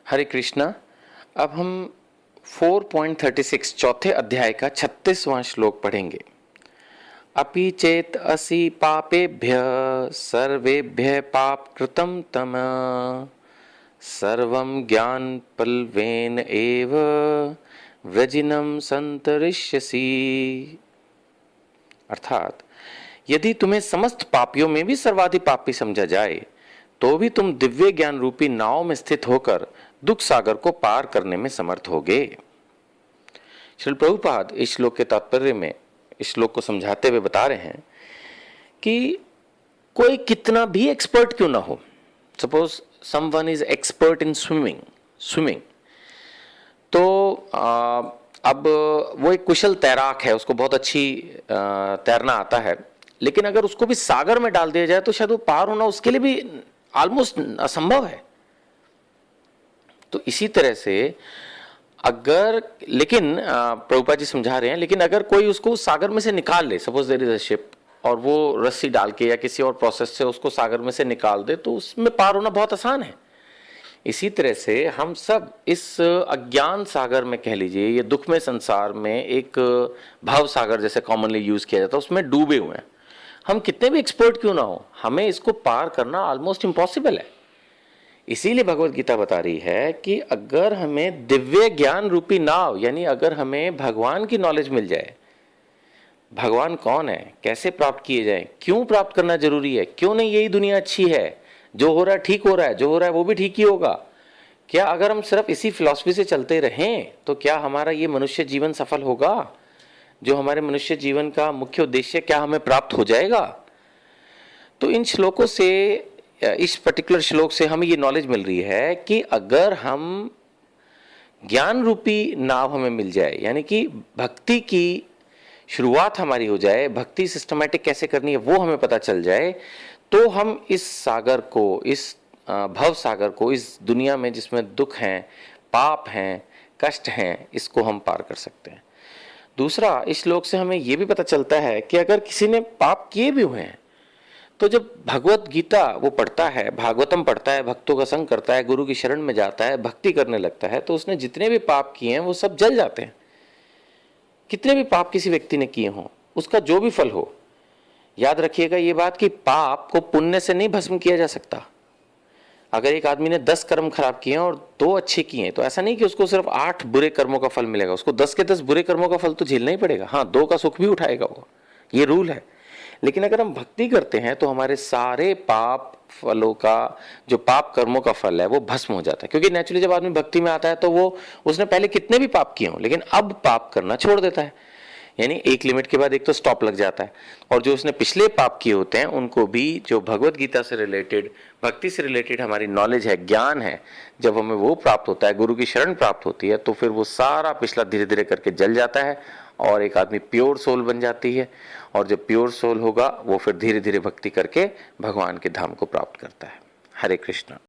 हरे कृष्णा। अब हम 4.36 चौथे अध्याय का 36वां श्लोक पढ़ेंगे। अपि चेत असि पापेभ्य सर्वेभ्य पाप कृतं तम सर्वं ज्ञान पल्वेन एव व्रजिनं संतरिष्यसि। अर्थात यदि तुम्हें समस्त पापियों में भी सर्वाधिक पापी समझा जाए तो भी तुम दिव्य ज्ञान रूपी नाव में स्थित होकर दुख सागर को पार करने में समर्थ होगे। श्रील प्रभुपाद इस श्लोक के तात्पर्य में इस श्लोक को समझाते हुए बता रहे हैं कि कोई कितना भी एक्सपर्ट क्यों ना हो, suppose someone is expert in swimming तो अब वो एक कुशल तैराक है, उसको बहुत अच्छी तैरना आता है, लेकिन अगर उसको भी सागर में डाल दिया जाए तो शायद वो पार होना उसके लिए भी ऑलमोस्ट असंभव है। तो इसी तरह से अगर प्रभुपाद जी समझा रहे हैं, लेकिन अगर कोई उसको सागर में से निकाल ले, suppose there is a ship, और वो रस्सी डाल के या किसी और प्रोसेस से उसको सागर में से निकाल दे तो उसमें पार होना बहुत आसान है। इसी तरह से हम सब इस अज्ञान सागर में, कह लीजिए ये दुख में संसार में, एक भाव सागर जैसे कॉमनली यूज किया जाता है, उसमें डूबे हुए हैं। हम कितने भी एक्सपर्ट क्यों ना हो, हमें इसको पार करना ऑलमोस्ट इम्पॉसिबल है। इसीलिए भगवत गीता बता रही है कि अगर हमें दिव्य ज्ञान रूपी नाव, यानी अगर हमें भगवान की नॉलेज मिल जाए, भगवान कौन है, कैसे प्राप्त किए जाए, क्यों प्राप्त करना जरूरी है, क्यों नहीं यही दुनिया अच्छी है, जो हो रहा है ठीक हो रहा है, जो हो रहा है वो भी ठीक ही होगा, क्या अगर हम सिर्फ इसी फिलॉसफी से चलते रहें तो क्या हमारा ये मनुष्य जीवन सफल होगा, जो हमारे मनुष्य जीवन का मुख्य उद्देश्य क्या हमें प्राप्त हो जाएगा। तो इन श्लोकों से, इस पर्टिकुलर श्लोक से हमें ये नॉलेज मिल रही है कि अगर हम ज्ञान रूपी नाव हमें मिल जाए, यानी कि भक्ति की शुरुआत हमारी हो जाए, भक्ति सिस्टमैटिक कैसे करनी है वो हमें पता चल जाए, तो हम इस सागर को, इस भव सागर को, इस दुनिया में जिसमें दुख हैं, पाप हैं, कष्ट हैं, इसको हम पार कर सकते हैं। दूसरा, इस श्लोक से हमें यह भी पता चलता है कि अगर किसी ने पाप किए भी हुए हैं तो जब भगवत गीता वो पढ़ता है, भागवतम पढ़ता है, भक्तों का संग करता है, गुरु की शरण में जाता है, भक्ति करने लगता है, तो उसने जितने भी पाप किए हैं वो सब जल जाते हैं। कितने भी पाप किसी व्यक्ति ने किए हों, उसका जो भी फल हो, याद रखिएगा ये बात कि पाप को पुण्य से नहीं भस्म किया जा सकता। अगर एक आदमी ने 10 कर्म खराब किए और 2 अच्छे किए तो ऐसा नहीं कि उसको सिर्फ 8 बुरे कर्मों का फल मिलेगा, उसको 10 के 10 बुरे कर्मों का फल तो झेलना ही पड़ेगा। हाँ, 2 का सुख भी उठाएगा वो, ये रूल है। लेकिन अगर हम भक्ति करते हैं तो हमारे सारे पाप फलों का, जो पाप कर्मों का फल है वो भस्म हो जाता है, क्योंकि नेचुरली जब आदमी भक्ति में आता है तो वो, उसने पहले कितने भी पाप किए हों लेकिन अब पाप करना छोड़ देता है, यानी एक लिमिट के बाद एक तो स्टॉप लग जाता है। और जो उसने पिछले पाप किए होते हैं उनको भी, जो भगवत गीता से रिलेटेड, भक्ति से रिलेटेड हमारी नॉलेज है, ज्ञान है, जब हमें वो प्राप्त होता है, गुरु की शरण प्राप्त होती है, तो फिर वो सारा पिछला धीरे धीरे करके जल जाता है और एक आदमी प्योर सोल बन जाती है। और जब प्योर सोल होगा वो फिर धीरे धीरे भक्ति करके भगवान के धाम को प्राप्त करता है। हरे कृष्णा।